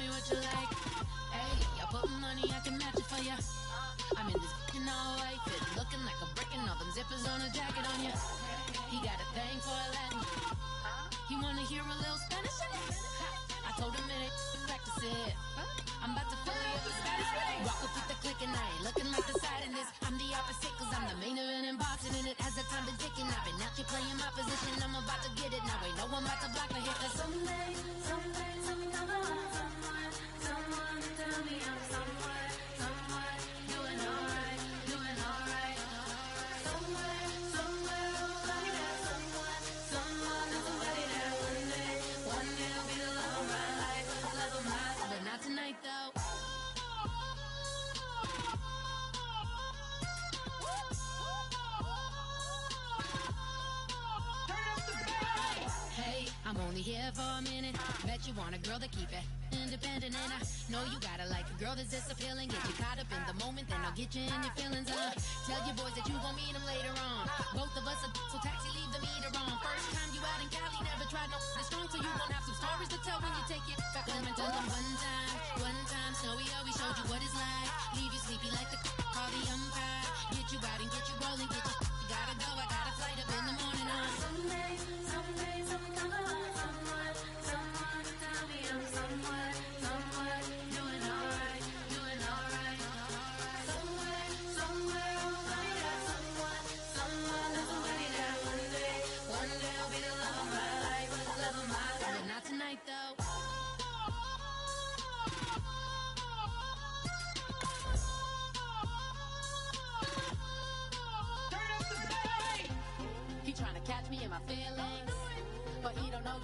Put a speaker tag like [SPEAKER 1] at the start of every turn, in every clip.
[SPEAKER 1] me what you like. Hey, y'all put money, I can match it for ya. I'm in this all white fit, looking like a brick and all them zippers on a jacket on ya. He got a thing for a Latin. He wanna hear a little Spanish in it. I told him it ain't practice it. I'm about to fill you up with Spanish. Walk up with the click and I ain't looking like the side in this. I'm the opposite cause I'm the main event in boxing and it has the time been ticking. I've been out here playing my position. I'm about to get it now. Ain't no one about to block my hit cause someday come along someone tell me I'm someone doing alright. Somewhere, somebody that someone is somebody that one day will be the love of my life, but not tonight though. Hey, I'm only here for a minute. Bet you want a girl to keep it independent, and I know you gotta like a girl that's this appealing. Get you caught up in the moment, then I'll get you in your feelings. Tell your boys that you gon' meet them later on. Both of us are so taxi, leave the meter on. First time you out in Cali, never tried no this strong, so you gon' have some stories to tell when you take it back home and tell them one time, Snowy always showed you what it's like. Leave you sleepy like the call the umpire. Get you out and get you rolling, get you gotta go. I got a flight up in the morning on someday, someone come along, someone tell me I'm someone doing alright. Somewhere, somebody that someone is somebody that one day will be the love of my life, but not tonight though. He tryna catch me in my feelings, but he don't know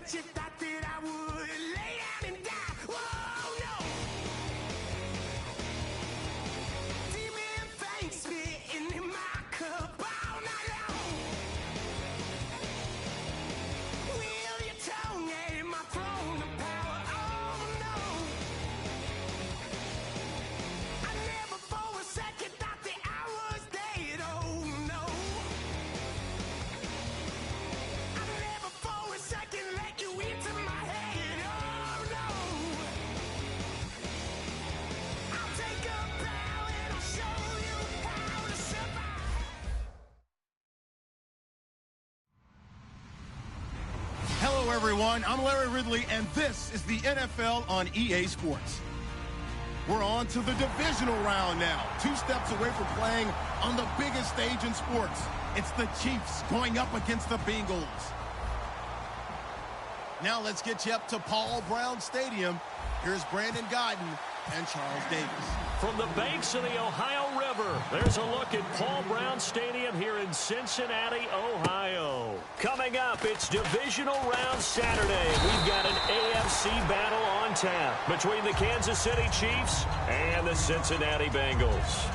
[SPEAKER 2] bet you thought that I would lay down and die. Whoa, no. Demon things spitting in my cup all night long. Will your tongue at my throne of power? Oh, no. I never for a second thought that I was dead. Oh, no. I never for a second let you into my head. Oh, no. I'll take a bow and I'll show you how to survive.
[SPEAKER 3] Hello, everyone. I'm Larry Ridley, and this is the NFL on EA Sports. We're on to the divisional round now. 2 steps away from playing on the biggest stage in sports. It's the Chiefs going up against the Bengals. Now let's get you up to Paul Brown Stadium. Here's Brandon Godden and Charles Davis.
[SPEAKER 4] From the banks of the Ohio River, there's a look at Paul Brown Stadium here in Cincinnati, Ohio. Coming up, it's divisional round Saturday. We've got an AFC battle on tap between the Kansas City Chiefs and the Cincinnati Bengals.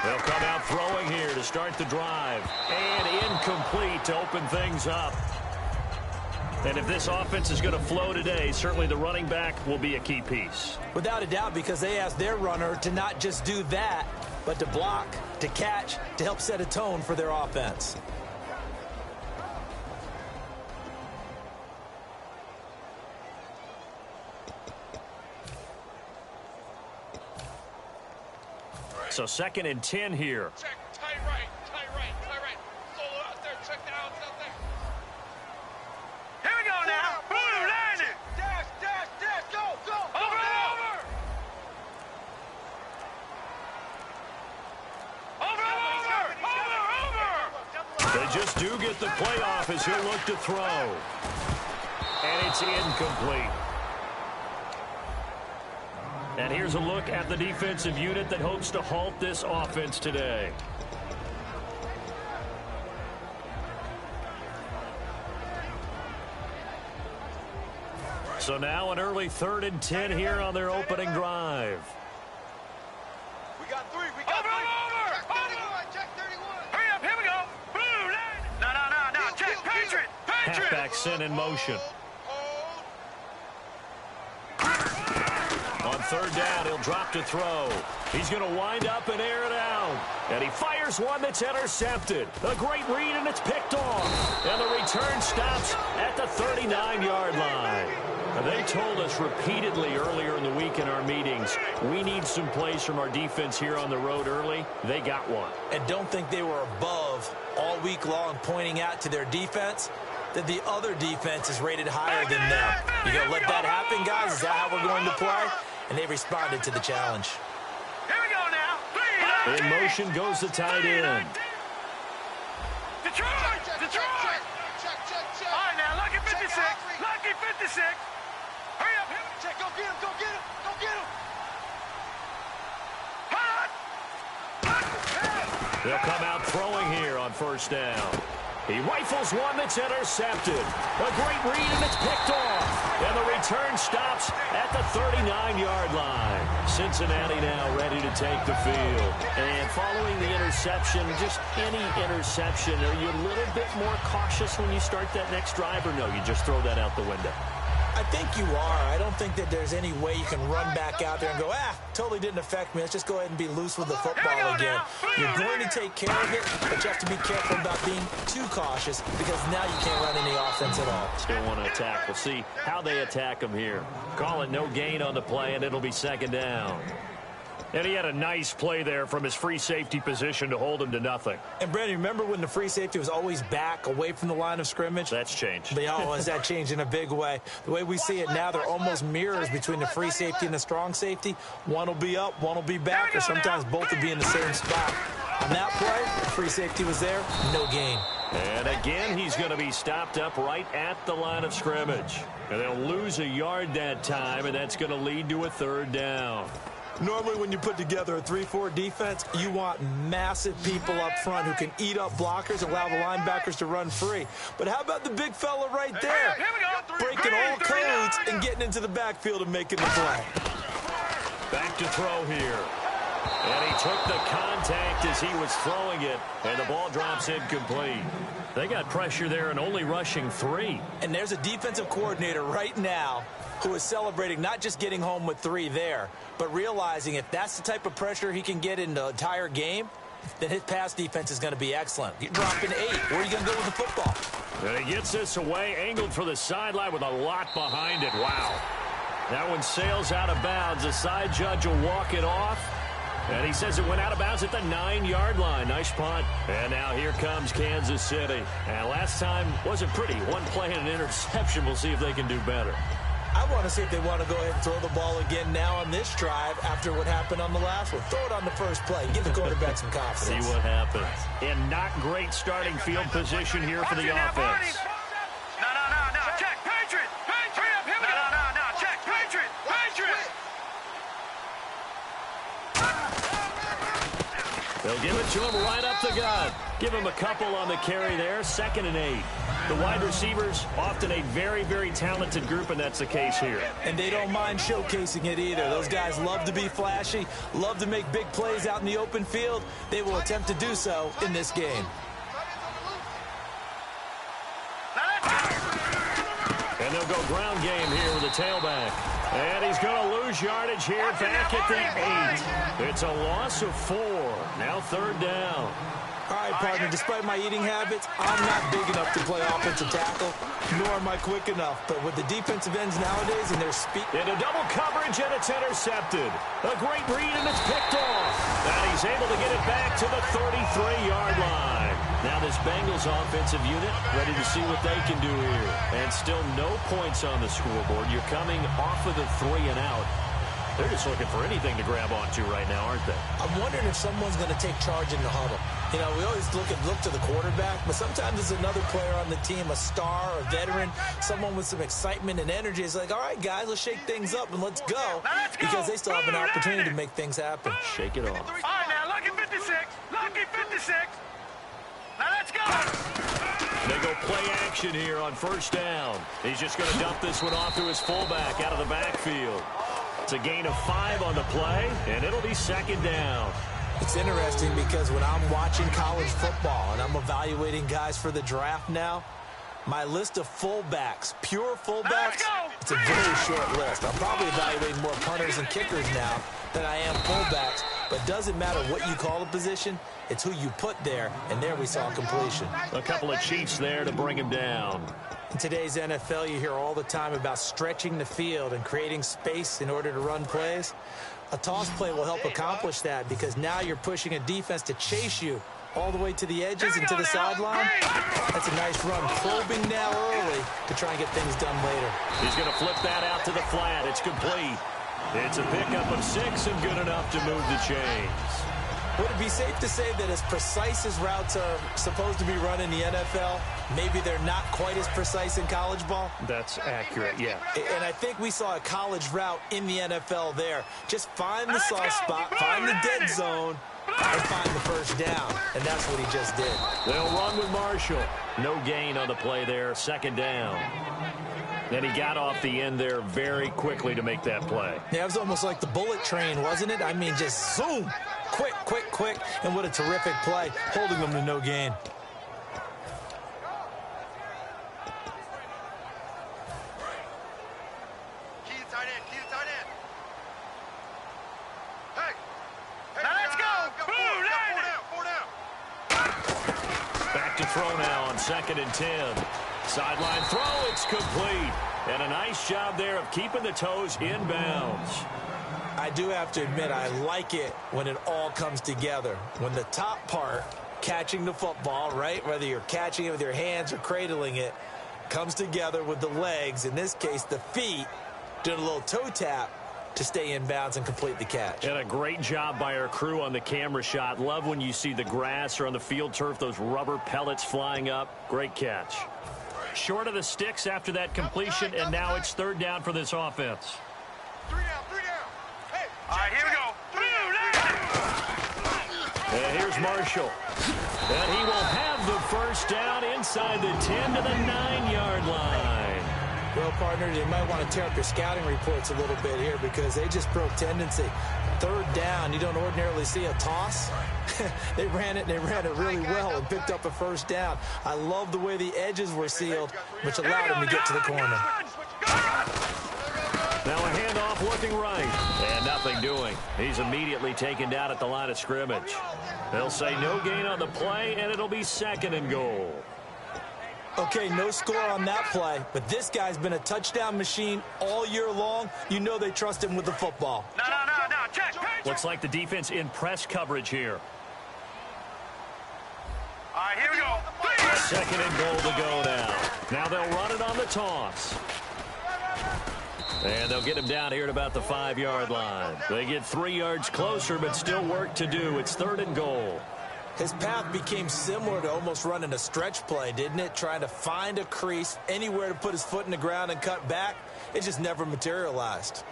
[SPEAKER 4] They'll come out throwing here to start the drive. And incomplete to open things up. And if this offense is going to flow today, certainly the running back will be a key piece.
[SPEAKER 5] Without a doubt, because they asked their runner to not just do that, but to block, to catch, to help set a tone for their offense.
[SPEAKER 4] So 2nd and 10 here.
[SPEAKER 6] Check, tight right. Solo out there, check the outs out there. Here we go now. Boom, landed. Dash, go. Over.
[SPEAKER 4] They just do get the playoff as he'll look to throw. And it's incomplete. And here's a look at the defensive unit that hopes to halt this offense today. So now an early 3rd and 10 here on their opening drive.
[SPEAKER 6] We got 3. Check 31. Hurry up, here we go. Boom, land. No. Check, Patriot.
[SPEAKER 4] Halfback sent in motion. On 3rd down, he'll drop to throw. He's going to wind up and air it out. And he fires one that's intercepted. A great read, and it's picked off. And the return stops at the 39-yard line. They told us repeatedly earlier in the week in our meetings, we need some plays from our defense here on the road early. They got one.
[SPEAKER 5] And don't think they were above all week long pointing out to their defense that the other defense is rated higher than them. You going to let that happen, guys? Is that how we're going to play? And they responded to the challenge.
[SPEAKER 6] Here we go now.
[SPEAKER 4] In motion goes the tight end.
[SPEAKER 6] Detroit. Check. All right, now, lucky 56. Lucky 56. Hurry up. Check, go get him.
[SPEAKER 4] They'll come out throwing here on 1st down. He rifles one that's intercepted. A great read, and it's picked off. And the return stops at the 39-yard line. Cincinnati now ready to take the field. And following the interception, just any interception, are you a little bit more cautious when you start that next drive, or no, you just throw that out the window?
[SPEAKER 5] I think you are. I don't think that there's any way you can run back out there and go, totally didn't affect me. Let's just go ahead and be loose with the football again. You're going to take care of it, but you have to be careful about being too cautious because now you can't run any offense at all.
[SPEAKER 4] Still want to attack. We'll see how they attack them here. Call it no gain on the play, and it'll be 2nd down. And he had a nice play there from his free safety position to hold him to nothing.
[SPEAKER 5] And, Brandon, remember when the free safety was always back away from the line of scrimmage?
[SPEAKER 4] That's changed.
[SPEAKER 5] But, oh, has that changed in a big way? The way we see it now, they're almost mirrors between the free safety and the strong safety. One will be up, one will be back, or sometimes both will be in the same spot. On that play, the free safety was there, no gain.
[SPEAKER 4] And again, he's going to be stopped up right at the line of scrimmage. And they'll lose a yard that time, and that's going to lead to a third down.
[SPEAKER 5] Normally when you put together a 3-4 defense, you want massive people up front who can eat up blockers and allow the linebackers to run free. But how about the big fella right there? Breaking all codes and getting into the backfield and making the play.
[SPEAKER 4] Back to throw here. And he took the contact as he was throwing it, and the ball drops incomplete. They got pressure there and only rushing 3.
[SPEAKER 5] And there's a defensive coordinator right now who is celebrating not just getting home with 3 there, but realizing if that's the type of pressure he can get in the entire game, then his pass defense is going to be excellent. You're dropping 8. Where are you going to go with the football?
[SPEAKER 4] And he gets this away, angled for the sideline with a lot behind it. Wow. That one sails out of bounds. The side judge will walk it off. And he says it went out of bounds at the 9-yard line. Nice punt. And now here comes Kansas City. And last time wasn't pretty. One play and an interception. We'll see if they can do better.
[SPEAKER 5] I want to see if they want to go ahead and throw the ball again now on this drive after what happened on the last one. Throw it on the first play. Give the quarterback some confidence.
[SPEAKER 4] See what happens. In not great starting field position here for the offense.
[SPEAKER 6] No. Check. Patriot. Hurry up. Here we go. No. Check. Patriot.
[SPEAKER 4] They'll give it to him right up the gut. Give him a couple on the carry there. 2nd and 8. The wide receivers, often a very, very talented group, and that's the case here.
[SPEAKER 5] And they don't mind showcasing it either. Those guys love to be flashy, love to make big plays out in the open field. They will attempt to do so in this game.
[SPEAKER 4] And they'll go ground game here with the tailback. And he's going to lose yardage here back at the 8. It's a loss of 4. Now 3rd down.
[SPEAKER 5] All right, partner, despite my eating habits, I'm not big enough to play offensive tackle, nor am I quick enough. But with the defensive ends nowadays and their speed...
[SPEAKER 4] Into double coverage, and it's intercepted. A great read, and it's picked off. And he's able to get it back to the 33-yard line. Now this Bengals offensive unit ready to see what they can do here. And still no points on the scoreboard. You're coming off of the 3 and out. They're just looking for anything to grab onto right now, aren't they?
[SPEAKER 5] I'm wondering if someone's going to take charge in the huddle. You know, we always look to the quarterback, but sometimes it's another player on the team, a star, a veteran, someone with some excitement and energy. It's like, all right, guys, let's shake things up and let's go, because they still have an opportunity to make things happen.
[SPEAKER 4] Shake it off.
[SPEAKER 6] All right, now, lucky 56. Lucky 56. Now, let's go.
[SPEAKER 4] They go play action here on 1st down. He's just going to dump this one off to his fullback out of the backfield. It's a gain of 5 on the play, and it'll be 2nd down.
[SPEAKER 5] It's interesting because when I'm watching college football and I'm evaluating guys for the draft now, my list of fullbacks, pure fullbacks, it's a very short list. I'm probably evaluating more punters and kickers now than I am fullbacks, but doesn't matter what you call a position, it's who you put there, and there we saw completion.
[SPEAKER 4] A couple of Chiefs there to bring him down.
[SPEAKER 5] In today's NFL, you hear all the time about stretching the field and creating space in order to run plays. A toss play will help accomplish that because now you're pushing a defense to chase you all the way to the edges and to the sideline. That's a nice run, probing now early to try and get things done later.
[SPEAKER 4] He's going to flip that out to the flat. It's complete. It's a pickup of 6 and good enough to move the chains.
[SPEAKER 5] Would it be safe to say that as precise as routes are supposed to be run in the NFL, maybe they're not quite as precise in college ball?
[SPEAKER 4] That's accurate, yeah.
[SPEAKER 5] And I think we saw a college route in the NFL there. Just find the soft spot, find the dead zone, and find the 1st down. And that's what he just did.
[SPEAKER 4] They'll run with Marshall. No gain on the play there, 2nd down. And he got off the end there very quickly to make that play.
[SPEAKER 5] Yeah, it was almost like the bullet train, wasn't it? I mean, just zoom. Quick, and what a terrific play, holding them to no gain.
[SPEAKER 6] Key to tight end. Hey, now let's go. Boom, 4 down.
[SPEAKER 4] Back to throw now on 2nd and 10. Sideline throw, it's complete. And a nice job there of keeping the toes in bounds.
[SPEAKER 5] I do have to admit, I like it when it all comes together. When the top part, catching the football, right, whether you're catching it with your hands or cradling it, comes together with the legs, in this case the feet, doing a little toe tap to stay in bounds and complete the catch.
[SPEAKER 4] And a great job by our crew on the camera shot. Love when you see the grass or on the field turf, those rubber pellets flying up. Great catch. Short of the sticks after that completion, and now it's third down for this offense.
[SPEAKER 6] 3 down, 3 down. Hey, all right, here we go.
[SPEAKER 4] And here's Marshall. And he will have the first down inside the 10 to the 9-yard line.
[SPEAKER 5] Well, partner, they might want to tear up your scouting reports a little bit here because they just broke tendency. Third down, you don't ordinarily see a toss. They ran it really well and picked up a first down. I love the way the edges were sealed, which allowed him to get to the corner.
[SPEAKER 4] Now a handoff looking right, and nothing doing. He's immediately taken down at the line of scrimmage. They'll say no gain on the play, and it'll be 2nd and goal.
[SPEAKER 5] Okay, no score on that play, but this guy's been a touchdown machine all year long. You know they trust him with the football.
[SPEAKER 6] No, check.
[SPEAKER 4] Looks like the defense in press coverage here.
[SPEAKER 6] All right, here we go.
[SPEAKER 4] 2nd and goal to go now. Now they'll run it on the toss. And they'll get him down here at about the 5-yard line. They get 3 yards closer, but still work to do. It's 3rd and goal.
[SPEAKER 5] His path became similar to almost running a stretch play, didn't it? Trying to find a crease, anywhere to put his foot in the ground and cut back. It just never materialized.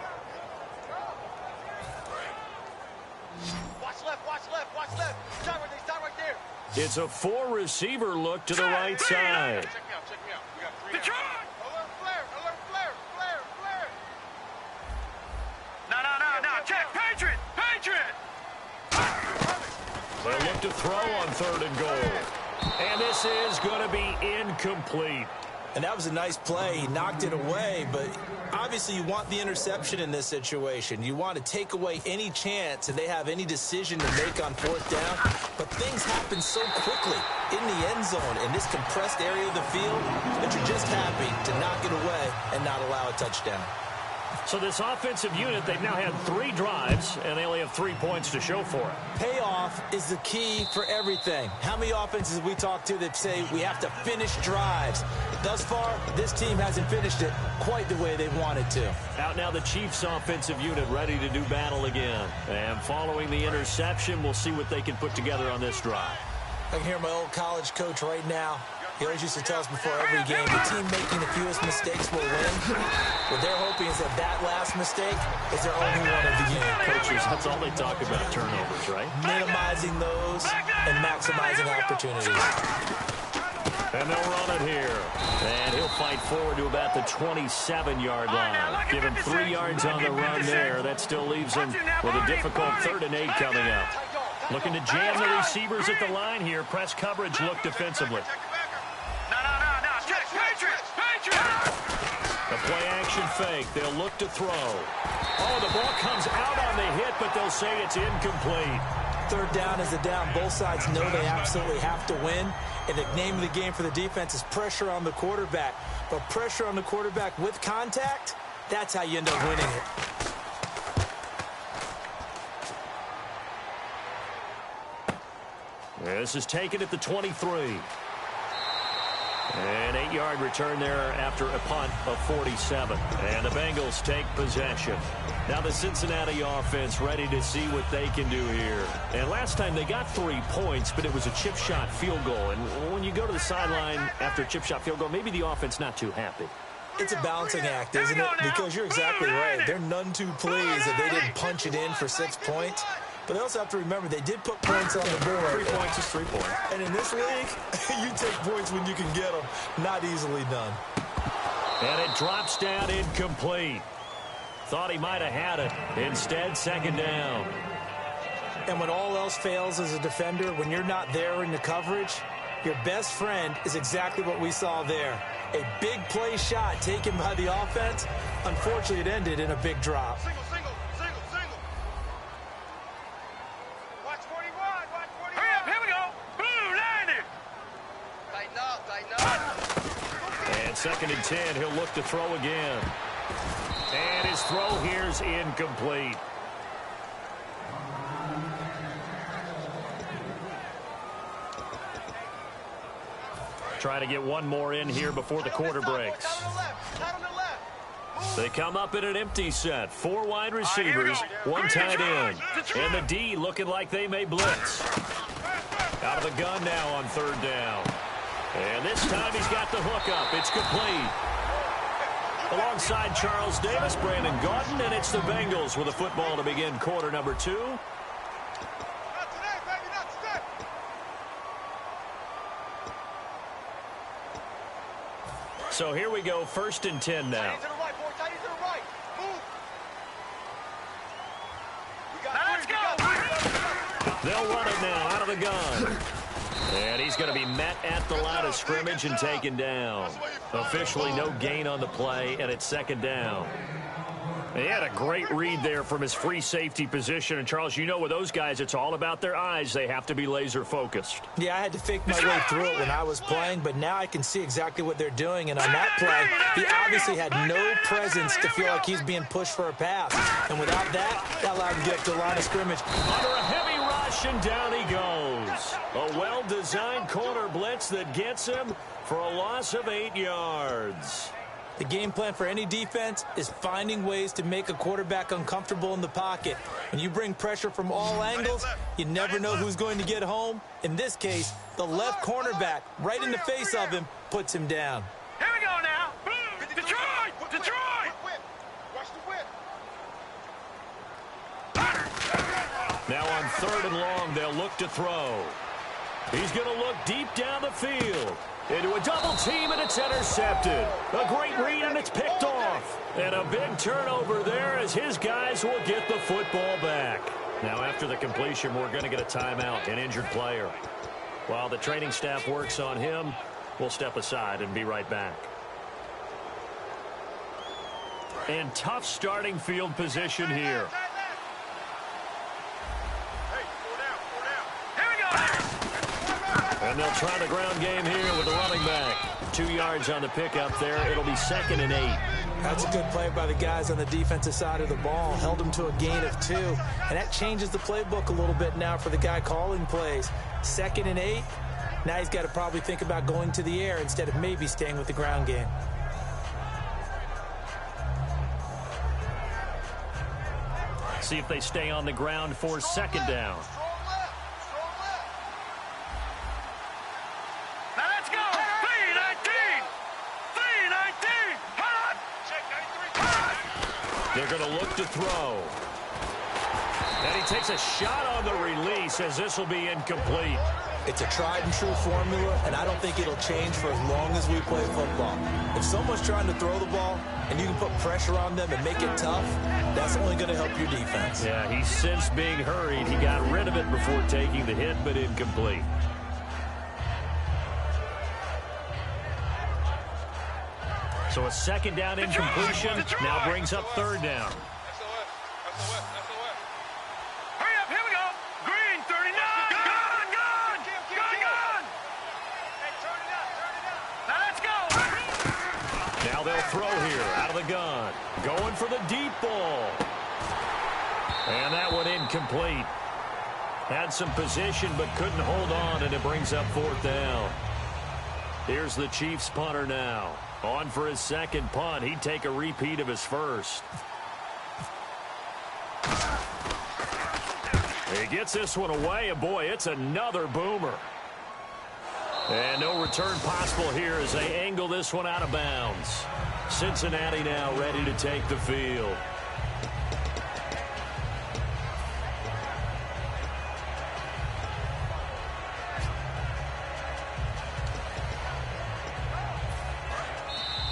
[SPEAKER 6] Watch left. Stop right there.
[SPEAKER 4] It's a 4-receiver look to the right side.
[SPEAKER 6] Check me out. We got 3 down. Alert flare. No, check. Patriot.
[SPEAKER 4] They'll look to throw on 3rd and goal. And this is going to be incomplete.
[SPEAKER 5] And that was a nice play. He knocked it away, but obviously you want the interception in this situation. You want to take away any chance and they have any decision to make on 4th down. But things happen so quickly in the end zone in this compressed area of the field that you're just happy to knock it away and not allow a touchdown.
[SPEAKER 4] So this offensive unit, they've now had 3 drives, and they only have 3 points to show for it.
[SPEAKER 5] Payoff is the key for everything. How many offenses we talk to that say we have to finish drives? Thus far, this team hasn't finished it quite the way they wanted to.
[SPEAKER 4] Out now the Chiefs offensive unit ready to do battle again. And following the interception, we'll see what they can put together on this drive.
[SPEAKER 5] I can hear my old college coach right now. He always used to tell us before every game, the team making the fewest mistakes will win. What they're hoping is that last mistake is their only one of the game.
[SPEAKER 4] Coaches, that's all they talk about, turnovers, right?
[SPEAKER 5] Minimizing those and maximizing opportunities.
[SPEAKER 4] And they'll run it here. And he'll fight forward to about the 27-yard line. Give him 3 yards on the run there. That still leaves him with a difficult 3rd and 8 coming up. Looking to jam the receivers at the line here. Press coverage look defensively. The play action fake. They'll look to throw. Oh, the ball comes out on the hit, but they'll say it's incomplete.
[SPEAKER 5] 3rd down is a down. Both sides know they absolutely have to win. And the name of the game for the defense is pressure on the quarterback. But pressure on the quarterback with contact, that's how you end up winning it.
[SPEAKER 4] This is taken at the 23. An 8-yard return there after a punt of 47. And the Bengals take possession. Now the Cincinnati offense ready to see what they can do here. And last time they got 3 points, but it was a chip shot field goal. And when you go to the sideline after a chip shot field goal, maybe the offense not too happy.
[SPEAKER 5] It's a balancing act, isn't it? Because you're exactly right. They're none too pleased that they didn't punch it in for 6 points. But they also have to remember they did put points on the board.
[SPEAKER 4] 3 points is 3 points.
[SPEAKER 5] And in this league, you take points when you can get them. Not easily done.
[SPEAKER 4] And it drops down incomplete. Thought he might have had it. Instead, 2nd down.
[SPEAKER 5] And when all else fails as a defender, when you're not there in the coverage, your best friend is exactly what we saw there. A big play shot taken by the offense. Unfortunately, it ended in a big drop.
[SPEAKER 6] Single. Watch 41. Hurry up, here we go. Boom, landed. Tighten up.
[SPEAKER 4] And 2nd and 10, he'll look to throw again. And his throw here's incomplete. Try to get one more in here before the quarter breaks. They come up in an empty set. 4 wide receivers, 1 tight end. And the D looking like they may blitz. Out of the gun now on 3rd down. And this time he's got the hook up. It's complete. Alongside Charles Davis, Brandon Gaudin, and it's the Bengals with a football to begin quarter number 2. So here we go, 1st and 10 now. They'll run it now out of the gun. And he's going to be met at the line of scrimmage and taken down. Officially no gain on the play, and it's 2nd down. He had a great read there from his free safety position. And, Charles, you know with those guys, it's all about their eyes. They have to be laser-focused.
[SPEAKER 5] Yeah, I had to fake my way through it when I was playing, but now I can see exactly what they're doing. And on that play, he obviously had no presence to feel like he's being pushed for a pass. And without that, that allowed him to get up to the line of scrimmage.
[SPEAKER 4] Under a heavy rush, and down he goes. A well-designed corner blitz that gets him for a loss of 8 yards.
[SPEAKER 5] The game plan for any defense is finding ways to make a quarterback uncomfortable in the pocket. When you bring pressure from all angles, you never know who's going to get home. In this case, the left cornerback, right in the face of him, puts him down.
[SPEAKER 6] Here we go now. Detroit! Detroit! Watch the whip.
[SPEAKER 4] Now on 3rd and long, they'll look to throw. He's going to look deep down the field. Into a double team, and it's intercepted. A great read, and it's picked off. And a big turnover there as his guys will get the football back. Now after the completion, we're going to get a timeout, an injured player. While the training staff works on him, we'll step aside and be right back. And tough starting field position here. And they'll try the ground game here with the running back. 2 yards on the pickup there. It'll be 2nd and 8.
[SPEAKER 5] That's a good play by the guys on the defensive side of the ball. Held them to a gain of 2. And that changes the playbook a little bit now for the guy calling plays. 2nd and 8. Now he's got to probably think about going to the air instead of maybe staying with the ground game.
[SPEAKER 4] See if they stay on the ground for 2nd down. They're going to look to throw. And he takes a shot on the release as this will be incomplete.
[SPEAKER 5] It's a tried-and-true formula, and I don't think it'll change for as long as we play football. If someone's trying to throw the ball and you can put pressure on them and make it tough, that's only going to help your defense.
[SPEAKER 4] Yeah, he's since being hurried. He got rid of it before taking the hit, but incomplete. So a 2nd down incompletion now brings up 3rd down.
[SPEAKER 6] Hurry up, here we go. Green, 39. Gone. Hey, turn it up. Now let's go.
[SPEAKER 4] Now they'll throw here out of the gun. Going for the deep ball. And that one incomplete. Had some position but couldn't hold on, and it brings up 4th down. Here's the Chiefs punter now. On for his 2nd punt. He'd take a repeat of his first. He gets this one away, and boy, it's another boomer. And no return possible here as they angle this one out of bounds. Cincinnati now ready to take the field.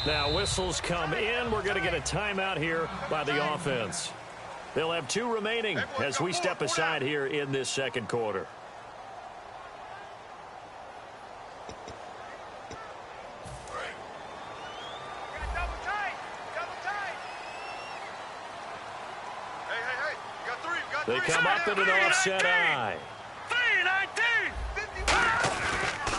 [SPEAKER 4] Now whistles come in. We're going to get a timeout here by the offense. They'll have 2 remaining as we step aside here in this 2nd quarter.
[SPEAKER 6] Double tight. Hey. You got 3.
[SPEAKER 4] They come up in an offset eye.
[SPEAKER 6] 3-19.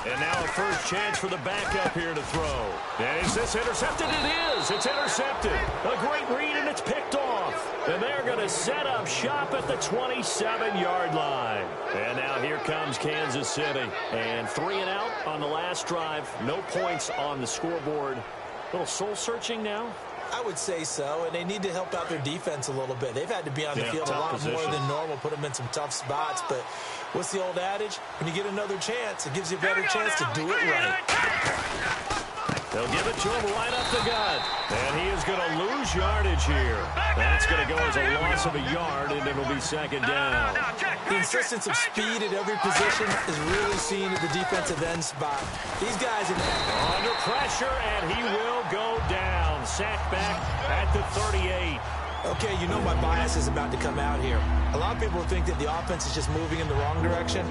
[SPEAKER 4] And now a first chance for the backup here to throw. And is this intercepted? It is. It's intercepted. A great read, and it's picked off. And they're going to set up shop at the 27-yard line. And now here comes Kansas City. And 3 and out on the last drive. No points on the scoreboard. A little soul-searching now?
[SPEAKER 5] I would say so, and they need to help out their defense a little bit. They've had to be on the field a lot more than normal, put them in some tough spots. But what's the old adage? When you get another chance, it gives you a better chance to do it right.
[SPEAKER 4] They'll give it to him right up the gut. And he is going to lose yardage here. That's going to go as a loss of a yard, and it'll be second down.
[SPEAKER 5] The insistence of speed at every position is really seen at the defensive end spot. These guys
[SPEAKER 4] under pressure, and he will go down. Sacked back at the 38.
[SPEAKER 5] Okay, you know my bias is about to come out here. A lot of people think that the offense is just moving in the wrong direction.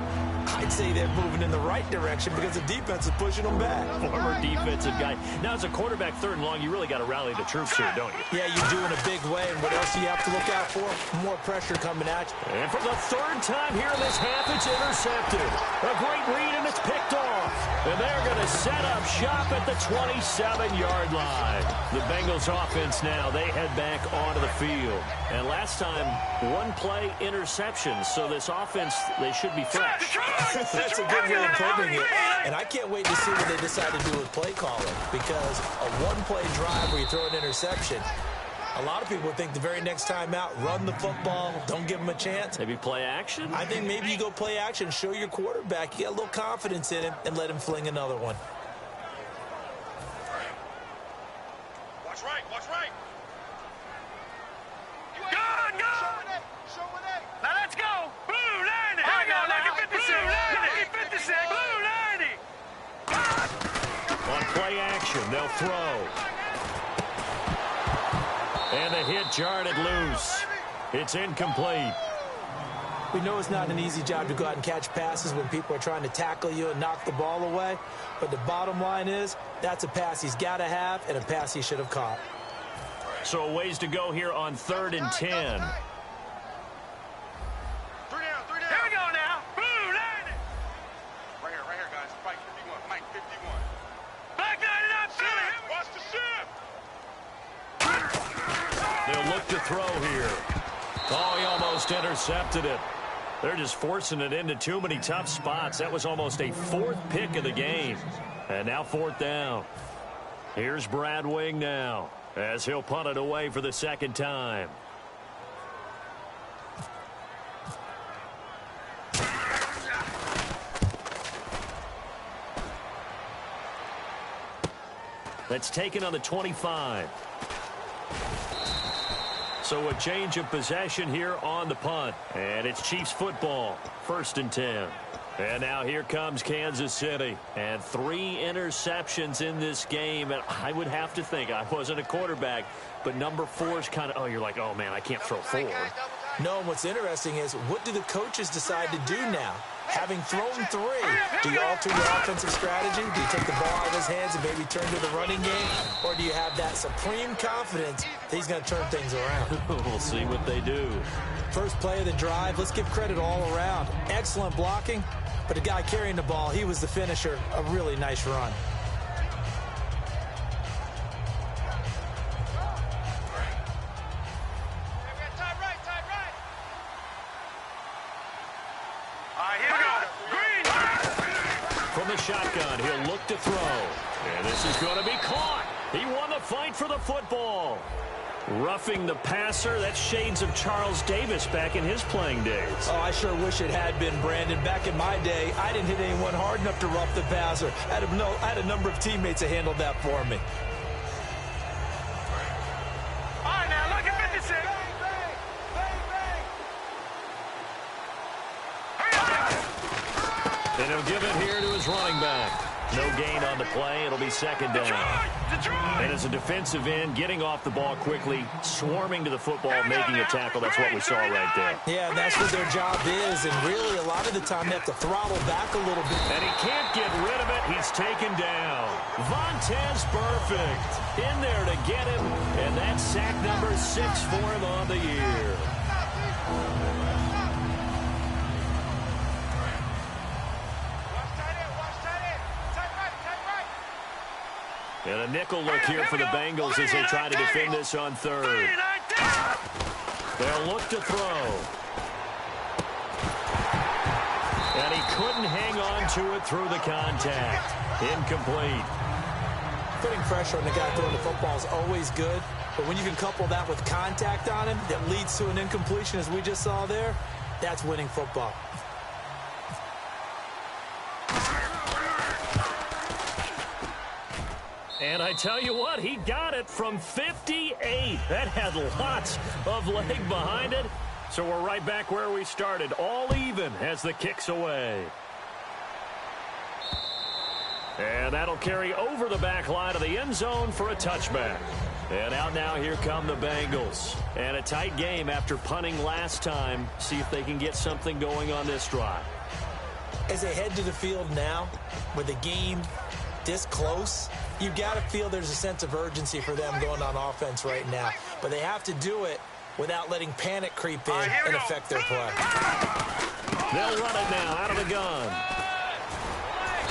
[SPEAKER 5] I'd say they're moving in the right direction because the defense is pushing them back.
[SPEAKER 4] Former defensive guy. Now, as a quarterback, 3rd and long, you really got to rally the troops here, don't you?
[SPEAKER 5] Yeah, you do in a big way. And what else do you have to look out for? More pressure coming at you.
[SPEAKER 4] And for the 3rd time here in this half, it's intercepted. A great read, and it's picked off. And they're going to set up shop at the 27-yard line. The Bengals offense now, they head back onto the field. And last time, 1-play interception. So this offense, they should be fresh.
[SPEAKER 5] That's a good way of putting it. And I can't wait to see what they decide to do with play calling, because a 1-play drive where you throw an interception, a lot of people think the very next time out, run the football, don't give them a chance.
[SPEAKER 4] Maybe play action?
[SPEAKER 5] I think maybe you go play action, show your quarterback you got a little confidence in him, and let him fling another one.
[SPEAKER 6] Watch right, watch right. Now let's go. Blue 90. Hang on, lucky 56. Lucky 56. Blue 90.
[SPEAKER 4] On play action, they'll throw. And the hit jarred it loose. It's incomplete.
[SPEAKER 5] We know it's not an easy job to go out and catch passes when people are trying to tackle you and knock the ball away. But the bottom line is, that's a pass he's got to have and a pass he should have caught.
[SPEAKER 4] So a ways to go here on 3rd and 10. They'll look to throw here. Oh, he almost intercepted it. They're just forcing it into too many tough spots. That was almost a 4th pick of the game. And now 4th down. Here's Brad Wing now, as he'll punt it away for the 2nd time. That's taken on the 25. So a change of possession here on the punt. And it's Chiefs football, 1st and 10. And now here comes Kansas City. And 3 interceptions in this game. And I would have to think, I wasn't a quarterback, but number 4 is kind of, oh, you're like, oh, man, I can't throw 4.
[SPEAKER 5] No, and what's interesting is, what do the coaches decide to do now? Having thrown 3, do you alter your offensive strategy? Do you take the ball out of his hands and maybe turn to the running game? Or do you have that supreme confidence that he's going to turn things around?
[SPEAKER 4] We'll see what they do.
[SPEAKER 5] First play of the drive, let's give credit all around. Excellent blocking, but the guy carrying the ball, he was the finisher. A really nice run.
[SPEAKER 4] Shotgun, he'll look to throw. And this is going to be caught. He won the fight for the football. Roughing the passer, that's shades of Charles Davis back in his playing days.
[SPEAKER 5] Oh, I sure wish it had been, Brandon. Back in my day, I didn't hit anyone hard enough to rough the passer. I had a number of teammates that handled that for me.
[SPEAKER 6] All right, now look at 56.
[SPEAKER 4] And he'll give it here to his running back. No gain on the play. It'll be 2nd down. And as a defensive end, getting off the ball quickly, swarming to the football, making a tackle. That's what we saw right there.
[SPEAKER 5] Yeah, that's what their job is. And really, a lot of the time, they have to throttle back a little bit.
[SPEAKER 4] And he can't get rid of it. He's taken down. Vontez Perfect in there to get him. And that's sack number 6 for him on the year. And a nickel look here for the Bengals as they try to defend this on 3rd. They'll look to throw. And he couldn't hang on to it through the contact. Incomplete.
[SPEAKER 5] Putting pressure on the guy throwing the football is always good, but when you can couple that with contact on him that leads to an incompletion, as we just saw there, that's winning football.
[SPEAKER 4] And I tell you what, he got it from 58. That had lots of leg behind it. So we're right back where we started, all even as the kick's away. And that'll carry over the back line of the end zone for a touchback. And out now, here come the Bengals. And a tight game after punting last time. See if they can get something going on this drive.
[SPEAKER 5] As they head to the field now, with the game this close, you've got to feel there's a sense of urgency for them going on offense right now. But they have to do it without letting panic creep in and affect their play.
[SPEAKER 4] They'll run it now out of the gun.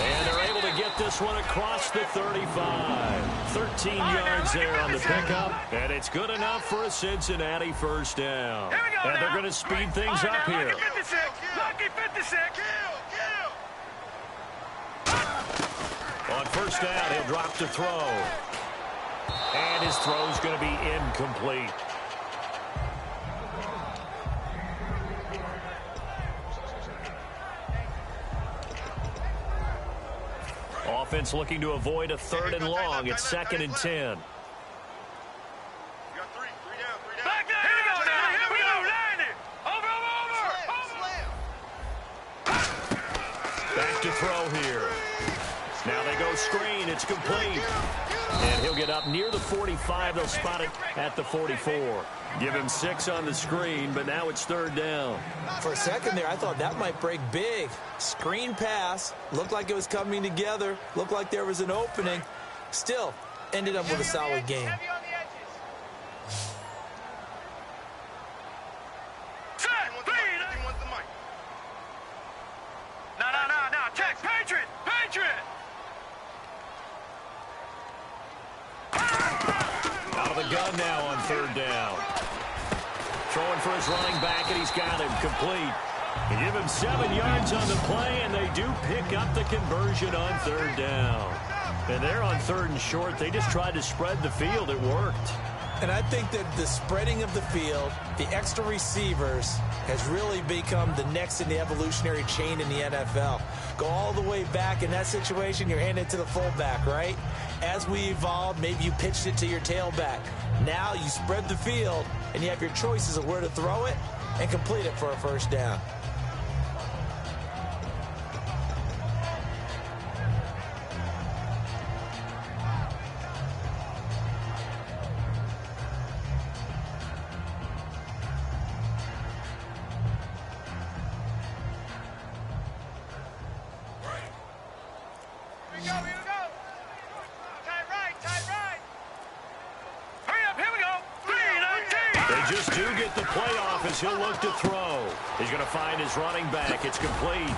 [SPEAKER 4] And they're able to get this one across the 35. 13 yards there on the pickup. And it's good enough for a Cincinnati first down. And they're going to speed things up here.
[SPEAKER 6] Lucky 56.
[SPEAKER 4] On first down, he'll drop to throw. And his throw's going to be incomplete. Offense looking to avoid a 3rd and long. It's 2nd and 10.
[SPEAKER 6] Back there. Here we go now. Here we go. Line it. Over.
[SPEAKER 4] Back to throw here. Now they go screen. It's complete. And he'll get up near the 45. They'll spot it at the 44. Give him 6 on the screen, but now it's 3rd down.
[SPEAKER 5] For a second there, I thought that might break big. Screen pass. Looked like it was coming together. Looked like there was an opening. Still, ended up with a solid game.
[SPEAKER 6] No. Check. Patriot.
[SPEAKER 4] Out of the gun now on 3rd down. Throwing for his running back, and he's got him complete. They give him 7 yards on the play, and they do pick up the conversion on 3rd down. And they're on 3rd and short. They just tried to spread the field. It worked.
[SPEAKER 5] And I think that the spreading of the field, the extra receivers, has really become the next in the evolutionary chain in the NFL. Go all the way back in that situation, you're handed to the fullback, right? As we evolved, maybe you pitched it to your tailback. Now you spread the field, and you have your choices of where to throw it and complete it for a first down.
[SPEAKER 6] Here we go. Tight right. Hurry up, here we go. 3-19.
[SPEAKER 4] They just do get the playoff as he'll look to throw. He's going to find his running back. It's complete.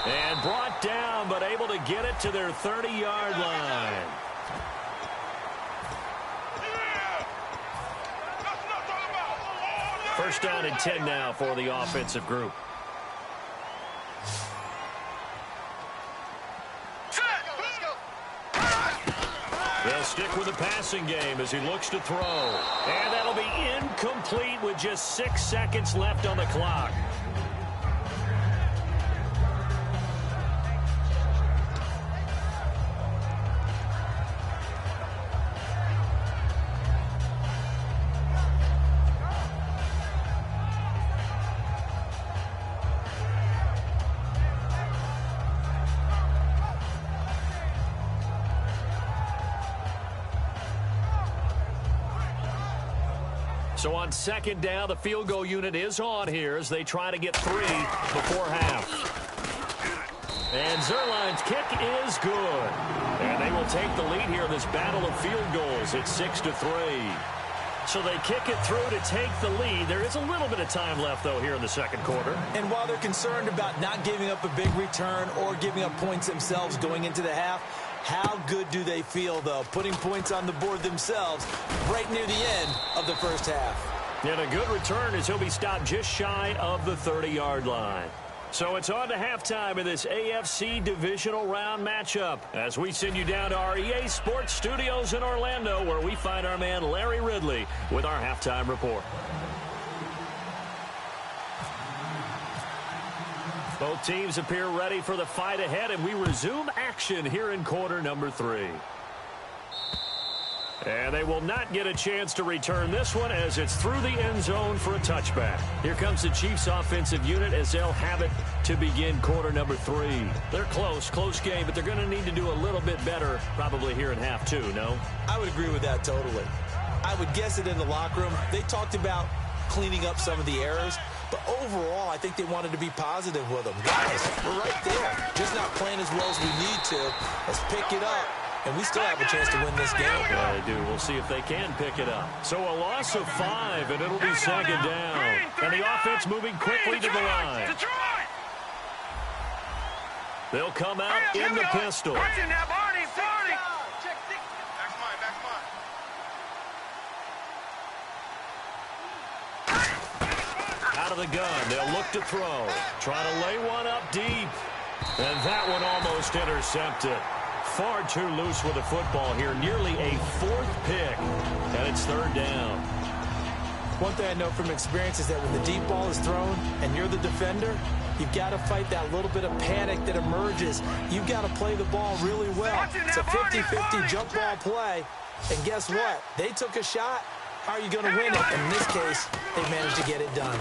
[SPEAKER 4] And brought down, but able to get it to their 30-yard line. First down and 10 now for the offensive group. They'll stick with the passing game as he looks to throw. And that'll be incomplete with just 6 seconds left on the clock. So on 2nd down, the field goal unit is on here as they try to get 3 before half. And Zerline's kick is good. And they will take the lead here in this battle of field goals. It's 6-3. So they kick it through to take the lead. There is a little bit of time left, though, here in the 2nd quarter.
[SPEAKER 5] And while they're concerned about not giving up a big return or giving up points themselves going into the half, how good do they feel, though, putting points on the board themselves right near the end of the first half?
[SPEAKER 4] And a good return as he'll be stopped just shy of the 30-yard line. So it's on to halftime in this AFC divisional round matchup as we send you down to our EA Sports Studios in Orlando, where we find our man Larry Ridley with our halftime report. Both teams appear ready for the fight ahead, and we resume action here in quarter number 3. And they will not get a chance to return this one as it's through the end zone for a touchback. Here comes the Chiefs offensive unit as they'll have it to begin quarter number 3. They're close game, but they're going to need to do a little bit better probably here in half 2, no?
[SPEAKER 5] I would agree with that totally. I would guess it in the locker room. They talked about cleaning up some of the errors, but overall, I think they wanted to be positive with them. Guys, we're right there. Just not playing as well as we need to. Let's pick it up. And we still have a chance to win this game.
[SPEAKER 4] Yeah, they do. We'll see if they can pick it up. So a loss of 5, and it'll be second down. And the offense moving quickly to the line. They'll come out in the pistol. Out of the gun, they'll look to throw. Try to lay one up deep. And that one almost intercepted. Far too loose with the football here. Nearly a 4th pick. And it's third down.
[SPEAKER 5] One thing I know from experience is that when the deep ball is thrown and you're the defender, you've got to fight that little bit of panic that emerges. You've got to play the ball really well. It's a 50-50 jump ball play. And guess what? They took a shot. How are you going to win it? In this case, they managed to get it done.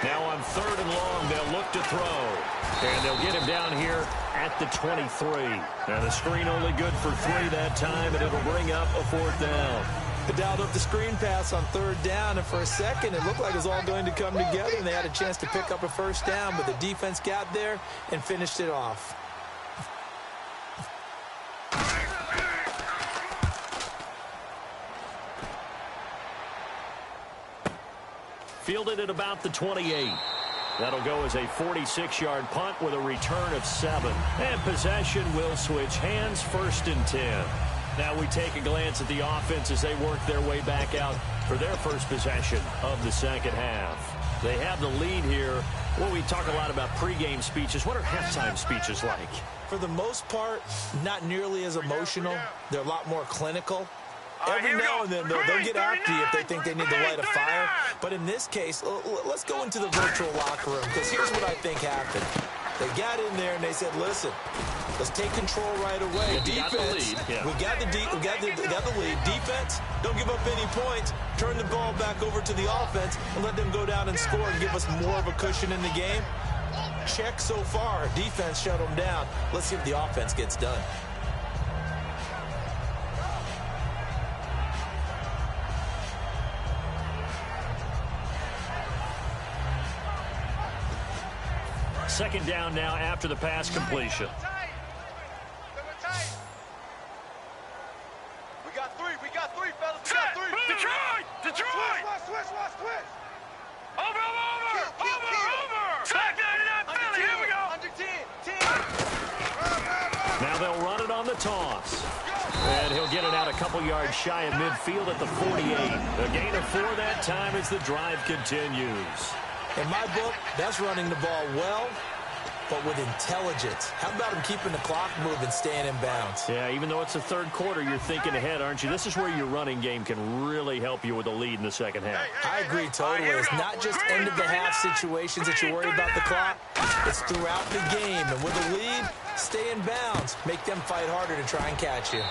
[SPEAKER 4] Now on third and long, they'll look to throw. And they'll get him down here at the 23. Now the screen only good for 3 that time, and it'll bring up a 4th down.
[SPEAKER 5] They dialed up the screen pass on third down, and for a second, it looked like it was all going to come together, and they had a chance to pick up a first down, but the defense got there and finished it off.
[SPEAKER 4] Fielded at about the 28. That'll go as a 46-yard punt with a return of 7. And possession will switch hands, 1st and 10. Now we take a glance at the offense as they work their way back out for their first possession of the second half. They have the lead here. Well, we talk a lot about pregame speeches. What are halftime speeches like?
[SPEAKER 5] For the most part, not nearly as emotional. They're a lot more clinical. Every now and then, they'll get after you if they think they need to light a fire. But in this case, let's go into the virtual locker room, because here's what I think happened. They got in there and they said, listen, let's take control right away. Defense, we got the lead. Defense, don't give up any points. Turn the ball back over to the offense and let them go down and score and give us more of a cushion in the game. Check so far. Defense shut them down. Let's see if the offense gets done.
[SPEAKER 4] Second down now after the pass completion.
[SPEAKER 6] We got 3, fellas. We got 3. Detroit! Switch. Over. Sack 99 Philly, here we go. Under 10.
[SPEAKER 4] Now they'll run it on the toss. And he'll get it out a couple yards shy of midfield at the 48. A gain of 4 that time as the drive continues.
[SPEAKER 5] In my book, that's running the ball well, but with intelligence. How about him keeping the clock moving, staying in bounds?
[SPEAKER 4] Yeah, even though it's the third quarter, you're thinking ahead, aren't you? This is where your running game can really help you with a lead in the second half.
[SPEAKER 5] I agree totally. It's not just end-of-the-half situations that you worry about the clock. It's throughout the game. And with a lead, stay in bounds. Make them fight harder to try and catch you.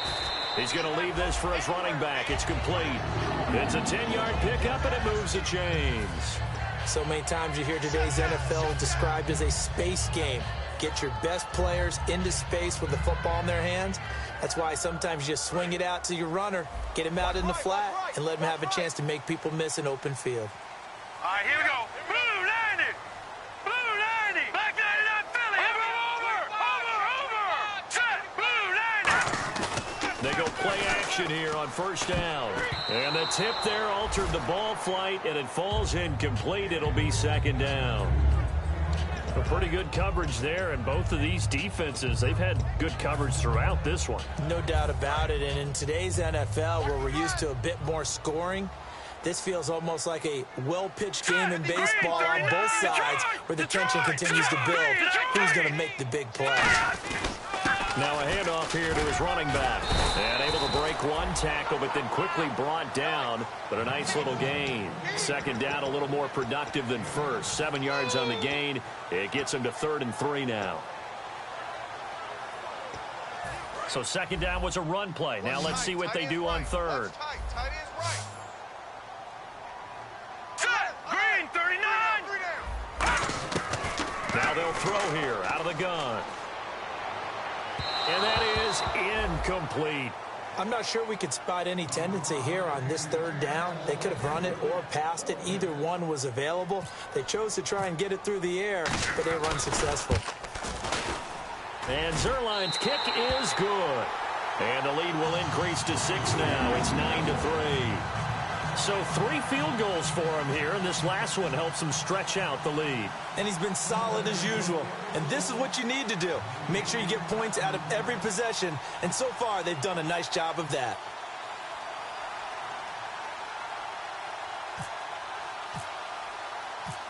[SPEAKER 4] He's going to leave this for his running back. It's complete. It's a 10-yard pickup, and it moves the chains.
[SPEAKER 5] So many times you hear today's NFL described as a space game. Get your best players into space with the football in their hands. That's why sometimes you just swing it out to your runner, get him out in the flat, and let him have a chance to make people miss an open field.
[SPEAKER 6] All right, here we go. Blue 90. Black 99 Philly. Over. Set. Blue 90.
[SPEAKER 4] They go play action here on first down. And the tip there altered the ball flight, and it falls incomplete. It'll be second down. A pretty good coverage there, and both of these defenses, they've had good coverage throughout this one.
[SPEAKER 5] No doubt about it, and in today's NFL, where we're used to a bit more scoring, This feels almost like a well-pitched game in baseball on both sides where the tension continues to build. Who's going to make the big play?
[SPEAKER 4] Now a handoff here to his running back. And able to break one tackle, but then quickly brought down. But a nice little gain. Second down, a little more productive than first. 7 yards on the gain. It gets him to 3rd and 3 now. So second down was a run play. Now let's see what they do on third.
[SPEAKER 6] Green, 39.
[SPEAKER 4] Now they'll throw here out of the gun. And that is incomplete.
[SPEAKER 5] I'm not sure we could spot any tendency here on this third down. They could have run it or passed it. Either one was available. They chose to try and get it through the air, but they were unsuccessful.
[SPEAKER 4] And Zerline's kick is good. And the lead will increase to 6 now. It's 9-3. So 3 field goals for him here, and this last one helps him stretch out the lead.
[SPEAKER 5] And he's been solid as usual. And this is what you need to do. Make sure you get points out of every possession. And so far, they've done a nice job of that.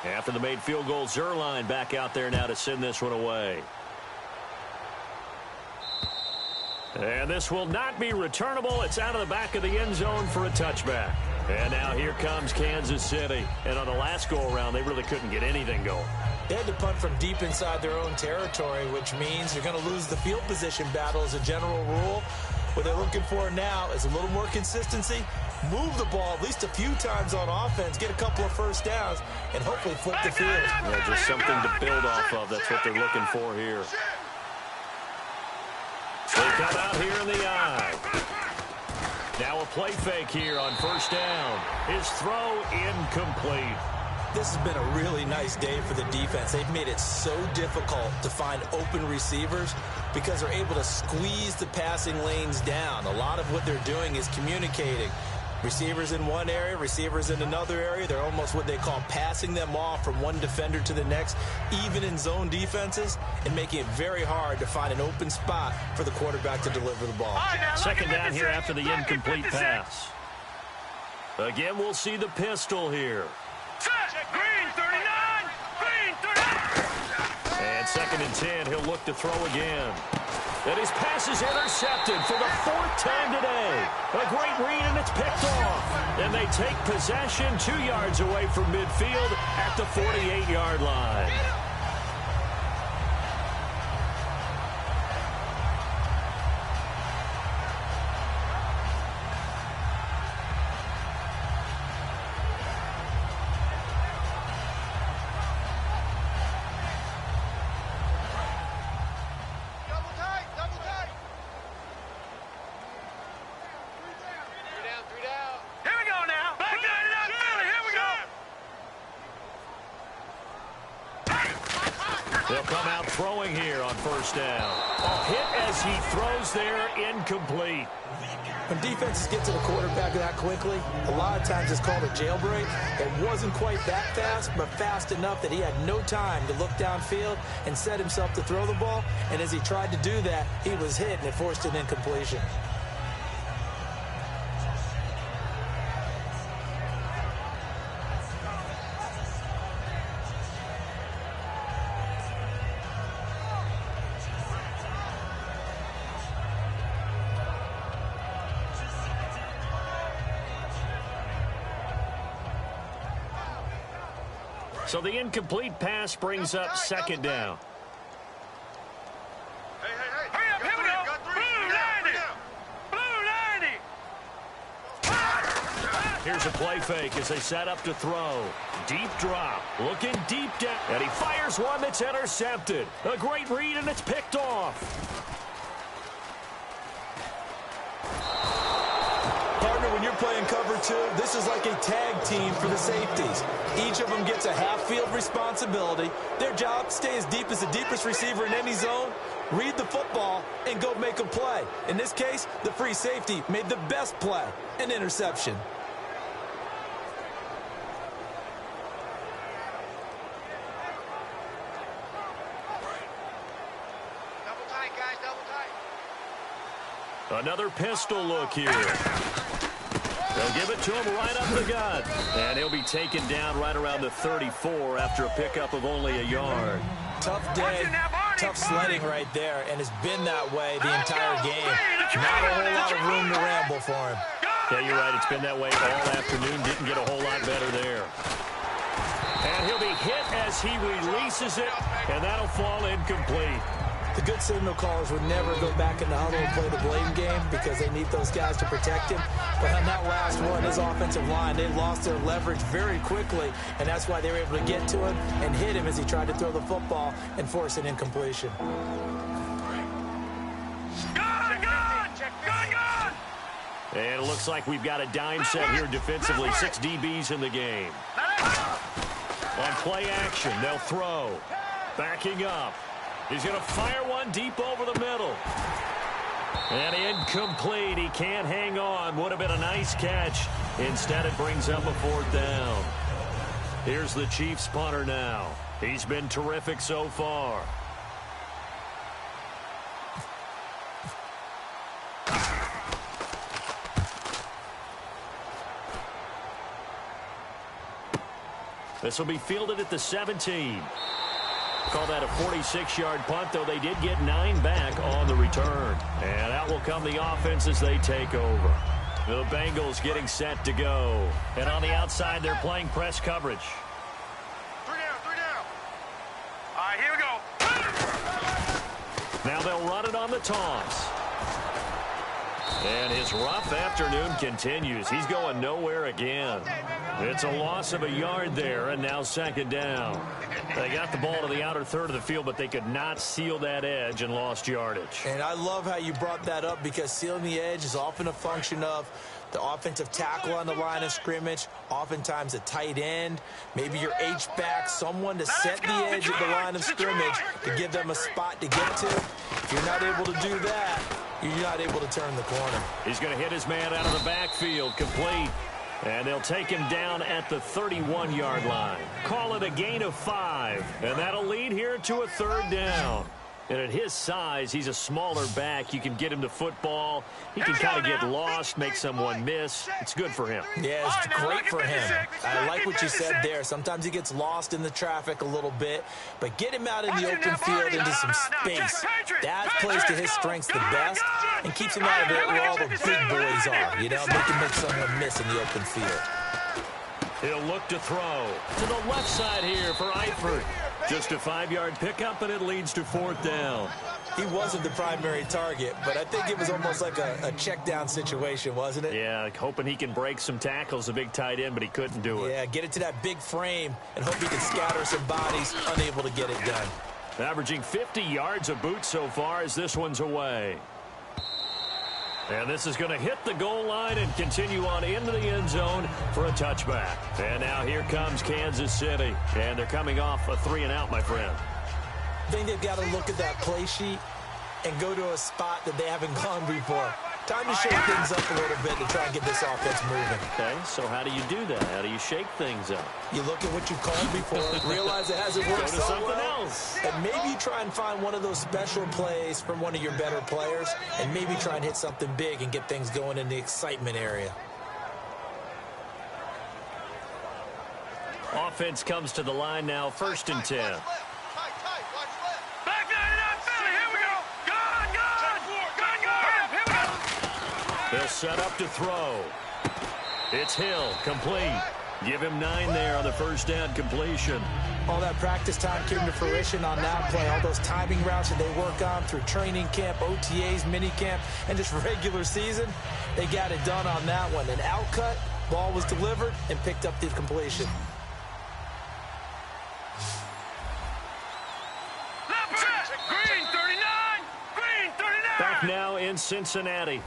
[SPEAKER 4] After the made field goal, Zerline back out there now to send this one away. And this will not be returnable. It's out of the back of the end zone for a touchback. And now here comes Kansas City. And on the last go-around, they really couldn't get anything going.
[SPEAKER 5] They had to punt from deep inside their own territory, which means you're going to lose the field position battle as a general rule. What they're looking for now is a little more consistency, move the ball at least a few times on offense, get a couple of first downs, and hopefully flip the field.
[SPEAKER 4] Yeah, just something to build off of. That's what they're looking for here. They come out here in the eye. Now a play fake here on first down. His throw incomplete.
[SPEAKER 5] This has been a really nice day for the defense. They've made it so difficult to find open receivers because they're able to squeeze the passing lanes down. A lot of what they're doing is communicating. Receivers in one area, receivers in another area. They're almost what they call passing them off from one defender to the next, even in zone defenses, and making it very hard to find an open spot for the quarterback to deliver the ball.
[SPEAKER 4] Second down here after the incomplete pass. Again, we'll see the pistol here.
[SPEAKER 6] Green, 39. Green, 39.
[SPEAKER 4] And 2nd and 10, he'll look to throw again. And his pass is intercepted for the 4th time today. A great read, and it's picked off. And they take possession 2 yards away from midfield at the 48-yard line. They'll come out throwing here on first down. A hit as he throws there, incomplete.
[SPEAKER 5] When defenses get to the quarterback that quickly, a lot of times it's called a jailbreak. It wasn't quite that fast, but fast enough that he had no time to look downfield and set himself to throw the ball. And as he tried to do that, he was hit, and it forced an incompletion.
[SPEAKER 4] So the incomplete pass brings up second down.
[SPEAKER 6] Hey. Hurry up, here we go. Blue 90.
[SPEAKER 4] Here's a play fake as they set up to throw. Deep drop, looking deep down. And he fires one that's intercepted. A great read, and it's picked off.
[SPEAKER 5] When you're playing cover two, this is like a tag team for the safeties. Each of them gets a half-field responsibility. Their job, stay as deep as the deepest receiver in any zone, read the football, and go make a play. In this case, the free safety made the best play, an interception.
[SPEAKER 6] Double tight, guys, double tight.
[SPEAKER 4] Another pistol look here. They'll give it to him right up the gut. And he'll be taken down right around the 34 after a pickup of only a yard.
[SPEAKER 5] Tough day, tough sledding right there, and it's been that way the entire game. Not a whole lot of room to ramble for him.
[SPEAKER 4] Yeah, you're right. It's been that way all afternoon. Didn't get a whole lot better there. And he'll be hit as he releases it, and that'll fall incomplete.
[SPEAKER 5] The good signal callers would never go back in the huddle and play the blame game because they need those guys to protect him. But on that last one, his offensive line, they lost their leverage very quickly, and that's why they were able to get to him and hit him as he tried to throw the football and force an incompletion.
[SPEAKER 4] And it looks like we've got a dime set here defensively. 6 DBs in the game. On play action, they'll throw. Backing up. He's going to fire one deep over the middle. And incomplete. He can't hang on. Would have been a nice catch. Instead, it brings up a 4th down. Here's the Chiefs punter now. He's been terrific so far. This will be fielded at the 17. Call that a 46-yard punt, though they did get 9 back on the return. And out will come the offense as they take over. The Bengals getting set to go. And on the outside, they're playing press coverage.
[SPEAKER 6] 3 down, 3 down. All right, here we go.
[SPEAKER 4] Now they'll run it on the toss. And his rough afternoon continues. He's going nowhere again. It's a loss of a yard there, and now 2nd down. They got the ball to the outer third of the field, but they could not seal that edge and lost yardage.
[SPEAKER 5] And I love how you brought that up because sealing the edge is often a function of the offensive tackle on the line of scrimmage, oftentimes a tight end, maybe your H-back, someone to set the edge of the line of scrimmage to give them a spot to get to. If you're not able to do that, you're not able to turn the corner.
[SPEAKER 4] He's going to hit his man out of the backfield, complete. And they'll take him down at the 31-yard line. Call it a gain of 5, and that'll lead here to a 3rd down. And at his size, he's a smaller back. You can get him to football. He can kind of get lost, make someone miss. It's good for him.
[SPEAKER 5] Yeah, it's great for him. I like what you said there. Sometimes he gets lost in the traffic a little bit, but get him out in the open field into some space. That plays to his strengths the best and keeps him out of it where all the big boys are. You know, make him make someone miss in the open field.
[SPEAKER 4] He'll look to throw to the left side here for Eifert. Just a 5-yard pickup, and it leads to 4th down.
[SPEAKER 5] He wasn't the primary target, but I think it was almost like a check down situation, wasn't it?
[SPEAKER 4] Yeah, hoping he can break some tackles, a big tight end, but he couldn't do it.
[SPEAKER 5] Yeah, get it to that big frame and hope he can scatter some bodies, unable to get it done.
[SPEAKER 4] Averaging 50 yards a boot so far as this one's away. And this is going to hit the goal line and continue on into the end zone for a touchback. And now here comes Kansas City. And they're coming off a 3-and-out, my friend.
[SPEAKER 5] I think they've got to look at that play sheet and go to a spot that they haven't gone before. Time to shake things up a little bit to try and get this offense moving.
[SPEAKER 4] Okay, so how do you do that? How do you shake things up?
[SPEAKER 5] You look at what you've called before, realize it hasn't worked so
[SPEAKER 4] something
[SPEAKER 5] well,
[SPEAKER 4] else.
[SPEAKER 5] and maybe you try and find one of those special plays from one of your better players, and maybe try and hit something big and get things going in the excitement area.
[SPEAKER 4] Offense comes to the line now, 1st and 10. They'll set up to throw. It's Hill, complete. Give him 9 there on the 1st down completion.
[SPEAKER 5] All that practice time came to fruition on that play. All those timing routes that they work on through training camp, OTAs, mini camp, and just regular season, they got it done on that one. An outcut, ball was delivered, and picked up the completion.
[SPEAKER 6] Green 39! Green 39!
[SPEAKER 4] Back now in Cincinnati.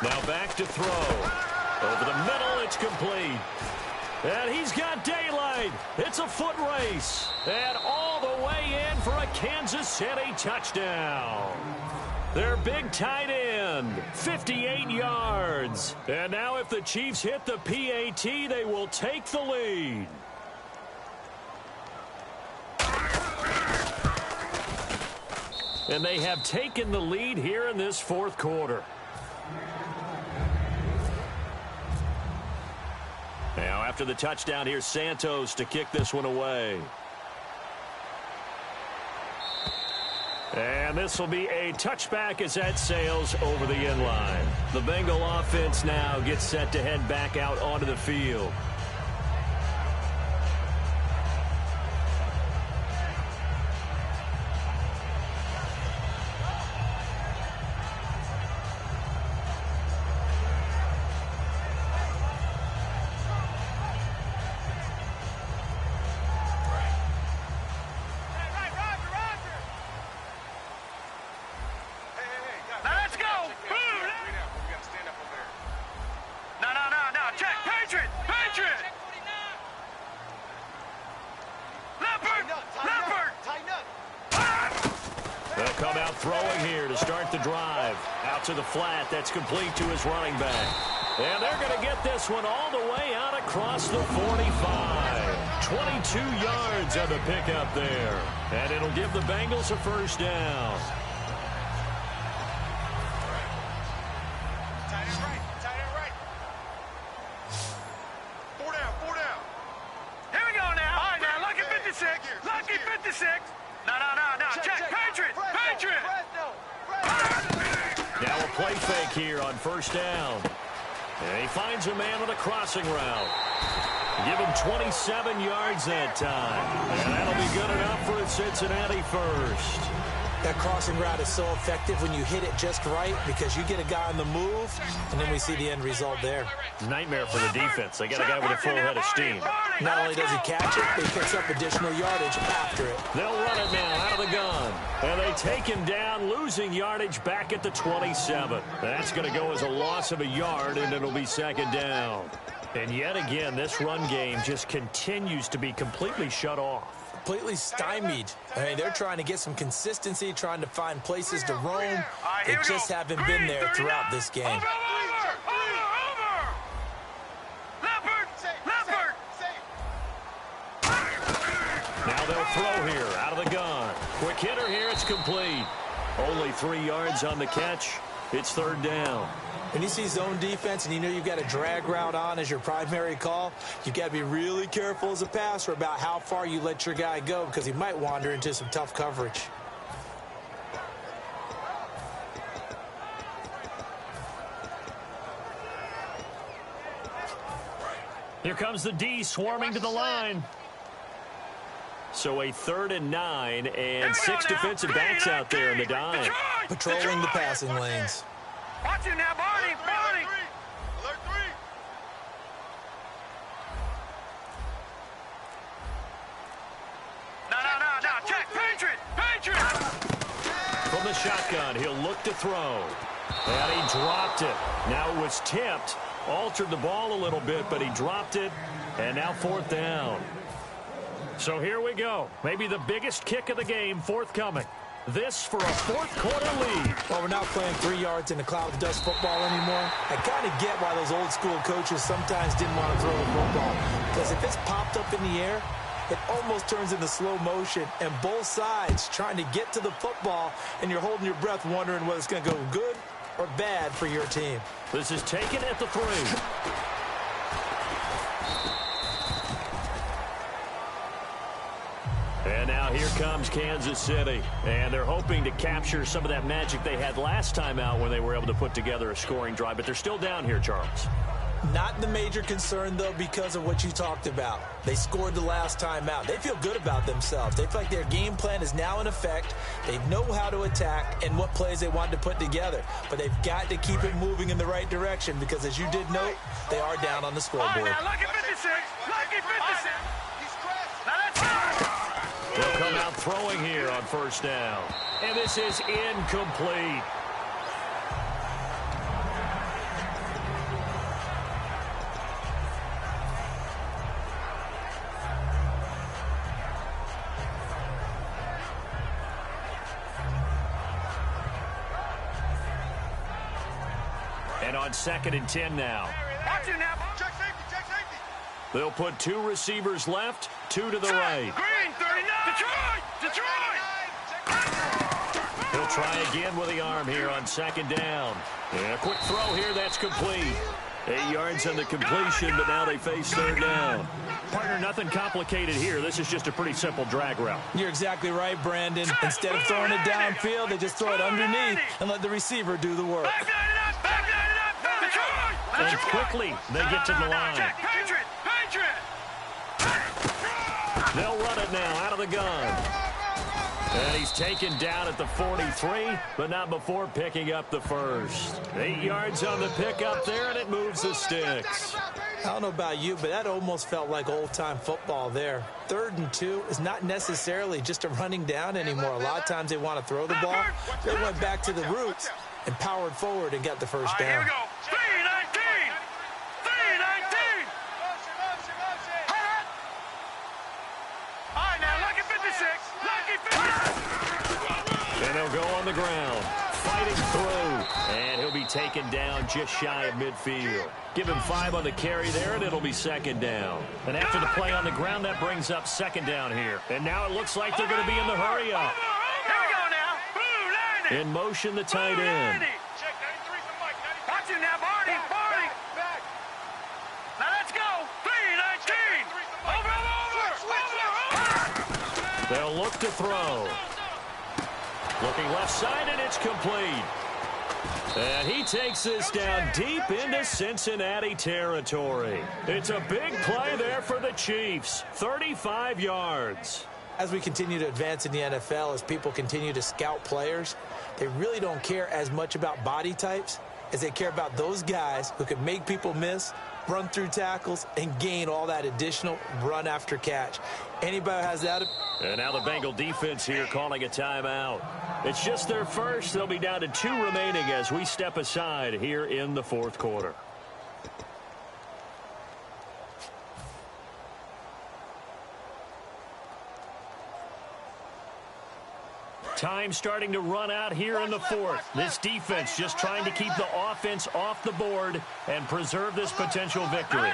[SPEAKER 4] Now back to throw. Over the middle, it's complete. And he's got daylight. It's a foot race. And all the way in for a Kansas City touchdown. Their big tight end. end. 58 yards. And now if the Chiefs hit the PAT, they will take the lead. And they have taken the lead here in this fourth quarter. Now, after the touchdown, here's Santos to kick this one away. And this will be a touchback as that sails over the end line. The Bengal offense now gets set to head back out onto the field. To the flat, that's complete to his running back. And they're going to get this one all the way out across the 45. 22 yards on the pickup there. And it'll give the Bengals a first down.
[SPEAKER 6] Tight end right, tight end right. 4 down, 4 down. Here we go now. All right, now, lucky 56. Lucky 56. No. Check. Patriot.
[SPEAKER 4] Now a play fake here on first down. And he finds a man on a crossing route. Give him 27 yards that time. And that'll be good enough for a Cincinnati first.
[SPEAKER 5] That crossing route is so effective when you hit it just right because you get a guy on the move, and then we see the end result there.
[SPEAKER 4] Nightmare for the defense. They got a guy with a full head of steam.
[SPEAKER 5] Not only does he catch it, but he picks up additional yardage after it.
[SPEAKER 4] They'll run it now out of the gun. And they take him down, losing yardage back at the 27. That's going to go as a loss of a yard, and it'll be second down. And yet again, this run game just continues to be completely shut off.
[SPEAKER 5] Completely stymied. I mean, they're trying to get some consistency, trying to find places to roam. They just haven't been there throughout this game.
[SPEAKER 6] Over. Leopard.
[SPEAKER 4] Now they'll throw here out of the gun. Quick hitter here, it's complete. Only 3 yards on the catch. It's third down.
[SPEAKER 5] When you see zone defense and you know you've got a drag route on as your primary call, you've got to be really careful as a passer about how far you let your guy go because he might wander into some tough coverage.
[SPEAKER 4] Here comes the D swarming to the line. So a 3rd and 9 and 6 defensive backs out there in the dime.
[SPEAKER 5] Patrolling the passing lanes.
[SPEAKER 6] Watch him now, Barney. Alert 3. No. Check. Patriot.
[SPEAKER 4] From the shotgun, he'll look to throw. And he dropped it. Now it was tipped. Altered the ball a little bit, but he dropped it. And now 4th down. So here we go. Maybe the biggest kick of the game forthcoming. This for a fourth quarter lead.
[SPEAKER 5] Well, we're not playing 3 yards in a cloud of dust football anymore. I kind of get why those old school coaches sometimes didn't want to throw the football. Because if it's popped up in the air, it almost turns into slow motion. And both sides trying to get to the football, and you're holding your breath wondering whether it's going to go good or bad for your team.
[SPEAKER 4] This is taken at the 3. And now here comes Kansas City. And they're hoping to capture some of that magic they had last time out when they were able to put together a scoring drive. But they're still down here, Charles.
[SPEAKER 5] Not the major concern, though, because of what you talked about. They scored the last time out. They feel good about themselves. They feel like their game plan is now in effect. They know how to attack and what plays they want to put together. But they've got to keep it moving in the right direction because, as you did note, they are down on the scoreboard.
[SPEAKER 6] All right, now, lucky 56. Lucky 56. Now let's go.
[SPEAKER 4] They'll come out throwing here on first down. And this is incomplete. And on 2nd and 10 now.
[SPEAKER 6] Watch it now. Check safety, check safety.
[SPEAKER 4] They'll put 2 receivers left, 2 to the right.
[SPEAKER 6] Green, 39. Detroit.
[SPEAKER 4] He'll try again with the arm here on 2nd down. And a quick throw here, that's complete. 8 yards on the completion, but now they face 3rd down. Partner, nothing complicated here. This is just a pretty simple drag route.
[SPEAKER 5] You're exactly right, Brandon. Instead of throwing it downfield, they just throw it underneath and let the receiver do the work.
[SPEAKER 6] Back 99, Detroit.
[SPEAKER 4] And quickly, they get to the line.
[SPEAKER 6] Patriot.
[SPEAKER 4] They'll run it now out of the gun. And he's taken down at the 43, but not before picking up the first. 8 yards on the pickup there, and it moves the sticks.
[SPEAKER 5] I don't know about you, but that almost felt like old-time football there. 3rd and 2 is not necessarily just a running down anymore. A lot of times they want to throw the ball. They went back to the roots and powered forward and got the first down.
[SPEAKER 6] Here we go. 319. All right, now, lucky 56.
[SPEAKER 4] And they'll go on the ground, fighting through. And he'll be taken down just shy of midfield. Give him 5 on the carry there, and it'll be 2nd down. And after the play on the ground, that brings up 2nd down here. And now it looks like they're going to be in the hurry-up.
[SPEAKER 6] Here we go now. Blue 90.
[SPEAKER 4] In motion, the tight end.
[SPEAKER 6] Check 93 from Mike. Watch it now, Barney. Back. Now let's go. 319. Over.
[SPEAKER 4] They'll look to throw. Looking left side, and it's complete. And he takes this down deep into Cincinnati territory. It's a big play there for the Chiefs. 35 yards.
[SPEAKER 5] As we continue to advance in the NFL, as people continue to scout players, they really don't care as much about body types as they care about those guys who can make people miss, run through tackles, and gain all that additional run after catch. Anybody who has that.
[SPEAKER 4] And now the Bengal defense here calling a timeout. It's just their first. They'll be down to 2 remaining as we step aside here in the 4th quarter. Time starting to run out here in the 4th. This defense just trying to keep the offense off the board and preserve this potential victory.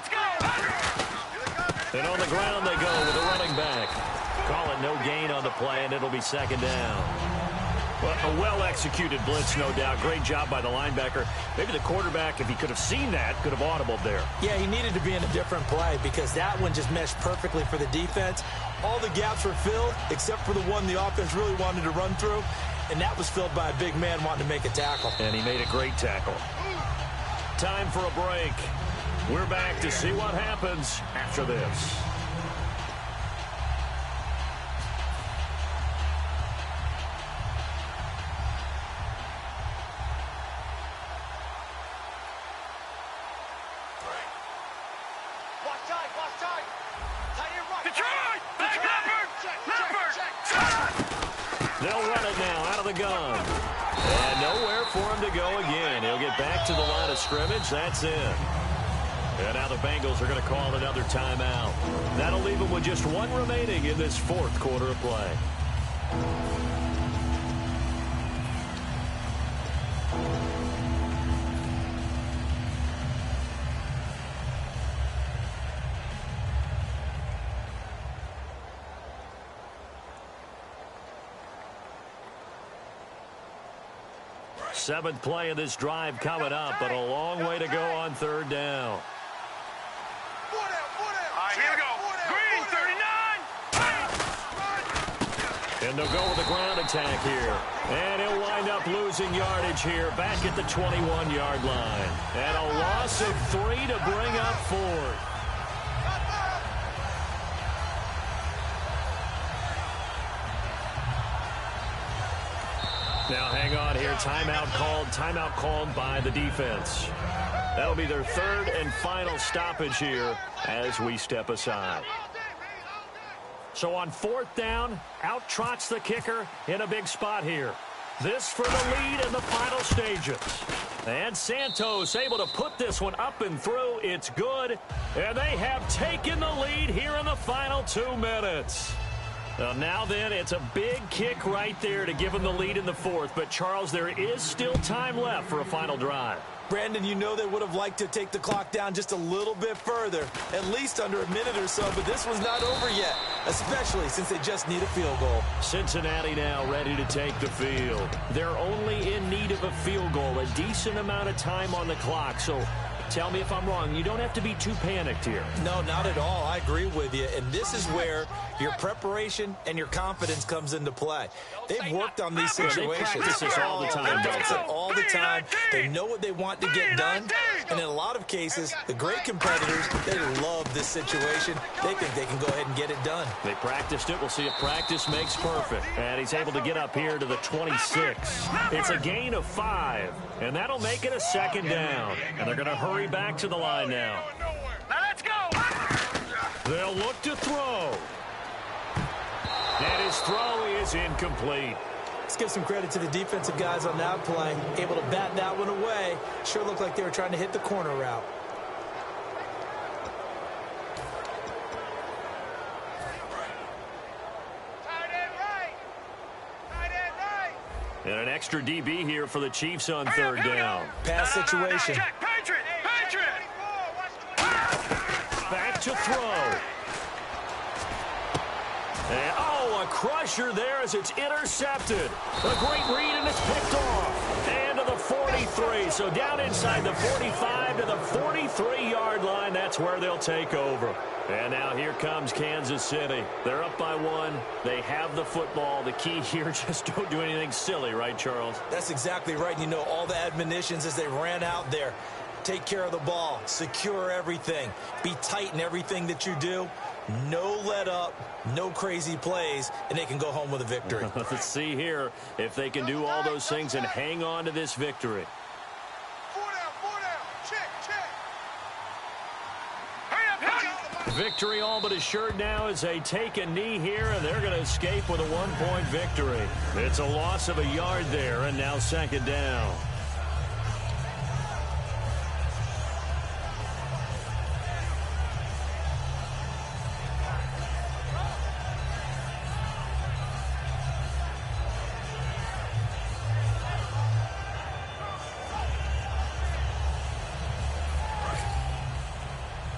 [SPEAKER 4] And on the ground they go with a running back. Call it no gain on the play, and it'll be 2nd down. Well, a well-executed blitz, no doubt. Great job by the linebacker. Maybe the quarterback, if he could have seen that, could have audibled there.
[SPEAKER 5] Yeah, he needed to be in a different play because that one just meshed perfectly for the defense. All the gaps were filled except for the one the offense really wanted to run through, and that was filled by a big man wanting to make a tackle.
[SPEAKER 4] And he made a great tackle. Time for a break. We're back to see what happens after this. They'll run it now out of the gun. And nowhere for him to go again. He'll get back to the line of scrimmage. That's it. And now the Bengals are going to call another timeout. That'll leave them with just 1 remaining in this 4th quarter of play. Seventh play of this drive coming up, but a long way to go on 3rd down.
[SPEAKER 6] All right, here we go. Green, 39.
[SPEAKER 4] And they'll go with the ground attack here. And he'll wind up losing yardage here back at the 21-yard line. And a loss of 3 to bring up 4. Now hang on here. Timeout called by the defense. That'll be their 3rd and final stoppage here as we step aside. So on 4th down, out trots the kicker in a big spot here. This for the lead in the final stages. And Santos able to put this one up and through. It's good. And they have taken the lead here in the final 2 minutes. Well, now then, it's a big kick right there to give them the lead in the fourth. But, Charles, there is still time left for a final drive.
[SPEAKER 5] Brandon, you know they would have liked to take the clock down just a little bit further, at least under a minute or so, but this was not over yet, especially since they just need a field goal.
[SPEAKER 4] Cincinnati now ready to take the field. They're only in need of a field goal, a decent amount of time on the clock, so tell me if I'm wrong. You don't have to be too panicked here.
[SPEAKER 5] No, not at all. I agree with you, and this is where your preparation and your confidence comes into play. They've worked on these situations.
[SPEAKER 4] They practice this all the time,
[SPEAKER 5] They practice it all the time. They know what they want to get done, and in a lot of cases, the great competitors, they love this situation. They think they can go ahead and get it done.
[SPEAKER 4] They practiced it. We'll see if practice makes perfect. And he's able to get up here to the 26. It's a gain of 5, and that'll make it a second down. And they're going to hurry back to the line now.
[SPEAKER 6] Now let's go.
[SPEAKER 4] They'll look to throw. And his throw is incomplete.
[SPEAKER 5] Let's give some credit to the defensive guys on that play. Able to bat that one away. Sure looked like they were trying to hit the corner route.
[SPEAKER 6] Tight end right. Tight end right.
[SPEAKER 4] And an extra DB here for the Chiefs on third down.
[SPEAKER 5] Pass situation.
[SPEAKER 6] Check. Patriot. Patriot.
[SPEAKER 4] Back to throw. And, oh, a crusher there as it's intercepted. A great read, and it's picked off. And to the 43. So down inside the 45 to the 43-yard line. That's where they'll take over. And now here comes Kansas City. They're up by 1. They have the football. The key here, just don't do anything silly, right, Charles?
[SPEAKER 5] That's exactly right. You know, all the admonitions as they ran out there. Take care of the ball. Secure everything. Be tight in everything that you do. No let up, no crazy plays, and they can go home with a victory.
[SPEAKER 4] Let's see here if they can do all those things and hang on to this victory.
[SPEAKER 6] 4 down. Check. Hurry up.
[SPEAKER 4] Victory all but assured now as they take a knee here, and they're going to escape with a 1-point victory. It's a loss of a yard there, and now second down.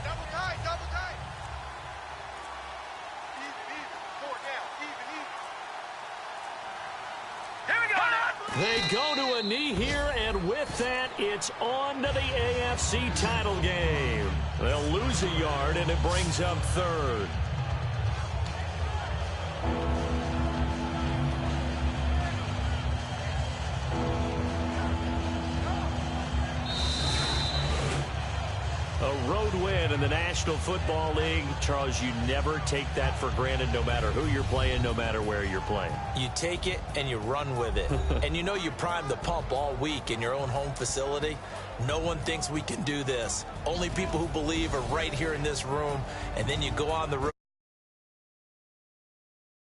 [SPEAKER 6] Double tight. Even. 4 down. Even. Here we go now.
[SPEAKER 4] They go to a knee here, and with that, it's on to the AFC title game. They'll lose a yard, and it brings up third. A road win in the National Football League. Charles, you never take that for granted no matter who you're playing, no matter where you're playing.
[SPEAKER 5] You take it and you run with it. And you know you primed the pump all week in your own home facility. No one thinks we can do this. Only people who believe are right here in this room. And then you go on the road.